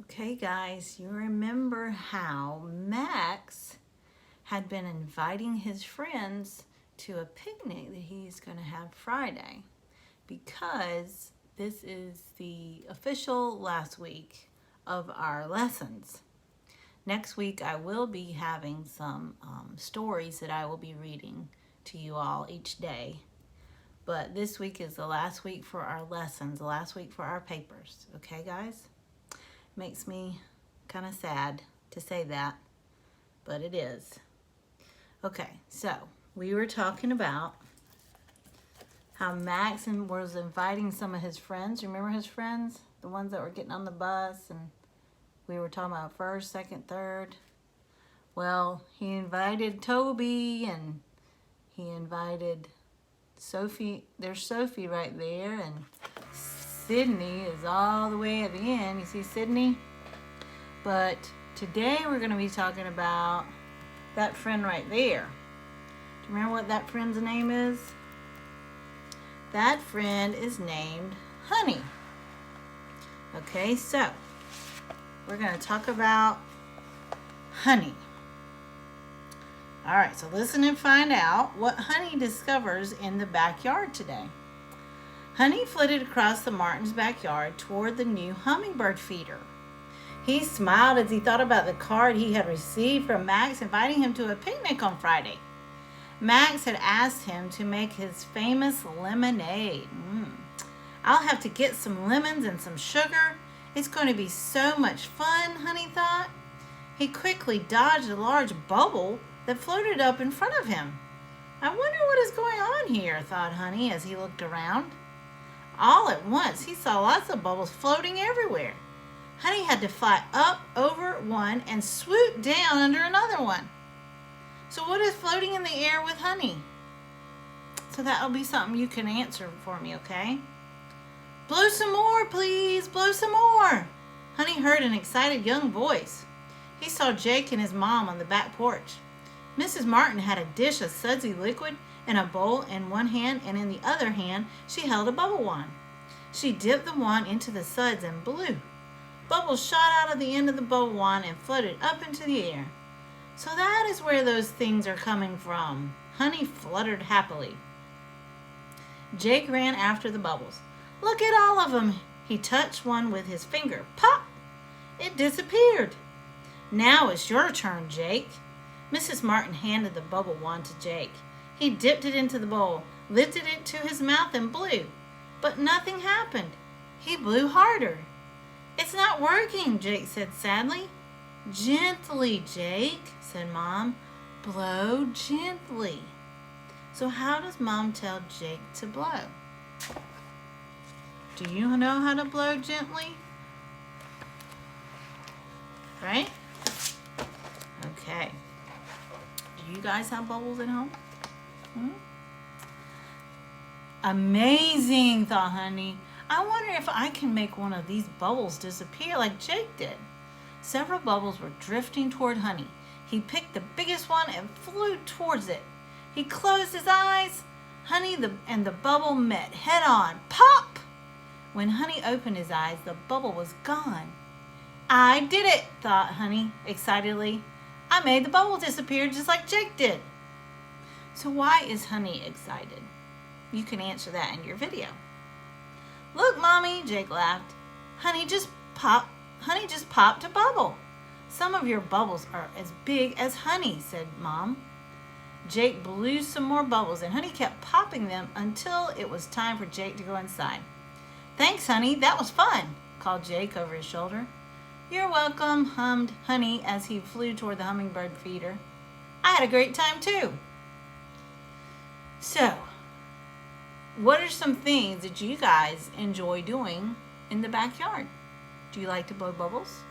Okay, guys, you remember how Max had been inviting his friends to a picnic that he's going to have Friday because this is the official last week of our lessons. Next week, I will be having some stories that I will be reading to you all each day. But this week is the last week for our lessons, the last week for our papers. Okay, guys? Makes me kind of sad to say that, but it is. Okay, so we were talking about how Max was inviting some of his friends. Remember his friends? The ones that were getting on the bus, and we were talking about first, second, third. Well, he invited Toby, and he invited Sophie. There's Sophie right there, and Sydney is all the way at the end. You see Sydney? But today we're going to be talking about that friend right there. Do you remember what that friend's name is? That friend is named Honey. Okay, so we're going to talk about Honey. All right, so listen and find out what Honey discovers in the backyard today. Honey flitted across the Martins' backyard toward the new hummingbird feeder. He smiled as he thought about the card he had received from Max inviting him to a picnic on Friday. Max had asked him to make his famous lemonade. I'll have to get some lemons and some sugar. It's going to be so much fun, Honey thought. He quickly dodged a large bubble that floated up in front of him. I wonder what is going on here, thought Honey as he looked around. All at once, he saw lots of bubbles floating everywhere. Honey had to fly up over one and swoop down under another one. So what is floating in the air with Honey? So that'll be something you can answer for me, okay? Blow some more, please. Blow some more. Honey heard an excited young voice. He saw Jake and his mom on the back porch. Mrs. Martin had a dish of sudsy liquid and a bowl in one hand, and in the other hand she held a bubble wand. She dipped the wand into the suds and blew. Bubbles shot out of the end of the bubble wand and floated up into the air. So that is where those things are coming from. Honey fluttered happily. Jake ran after the bubbles. Look at all of them. He touched one with his finger. Pop! It disappeared. Now it's your turn, Jake. Mrs. Martin handed the bubble wand to Jake. He dipped it into the bowl, lifted it to his mouth, and blew. But nothing happened. He blew harder. It's not working, Jake said sadly. Gently, Jake, said Mom. Blow gently. So how does Mom tell Jake to blow? Do you know how to blow gently? Right? Okay. Do you guys have bubbles at home? Amazing, thought Honey. I wonder if I can make one of these bubbles disappear like Jake did. Several bubbles were drifting toward Honey. He picked the biggest one and flew towards it. He closed his eyes. Honey and the bubble met head on. Pop! When Honey opened his eyes, the bubble was gone. I did it, thought Honey excitedly. I made the bubble disappear just like Jake did. So why is Honey excited? You can answer that in your video. Look, Mommy, Jake laughed. Honey just popped a bubble. Some of your bubbles are as big as Honey, said Mom. Jake blew some more bubbles, and Honey kept popping them until it was time for Jake to go inside. Thanks, Honey, that was fun, called Jake over his shoulder. You're welcome, hummed Honey as he flew toward the hummingbird feeder. I had a great time too. So, what are some things that you guys enjoy doing in the backyard? Do you like to blow bubbles?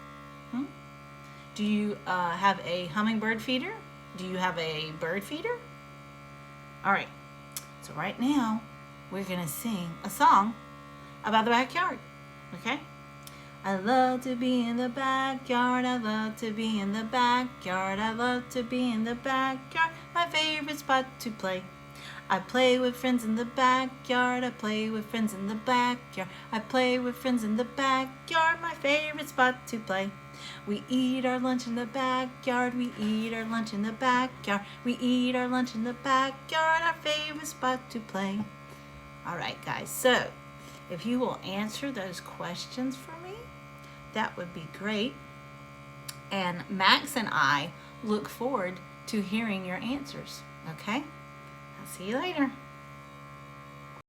Do you have a hummingbird feeder? Do you have a bird feeder? All right, so right now we're going to sing a song about the backyard, okay? I love to be in the backyard, I love to be in the backyard, I love to be in the backyard, my favorite spot to play. I play with friends in the backyard. I play with friends in the backyard. I play with friends in the backyard. My favorite spot to play. We eat our lunch in the backyard. We eat our lunch in the backyard. We eat our lunch in the backyard. Our favorite spot to play. All right, guys. So, if you will answer those questions for me, that would be great. And Max and I look forward to hearing your answers. Okay? I'll see you later.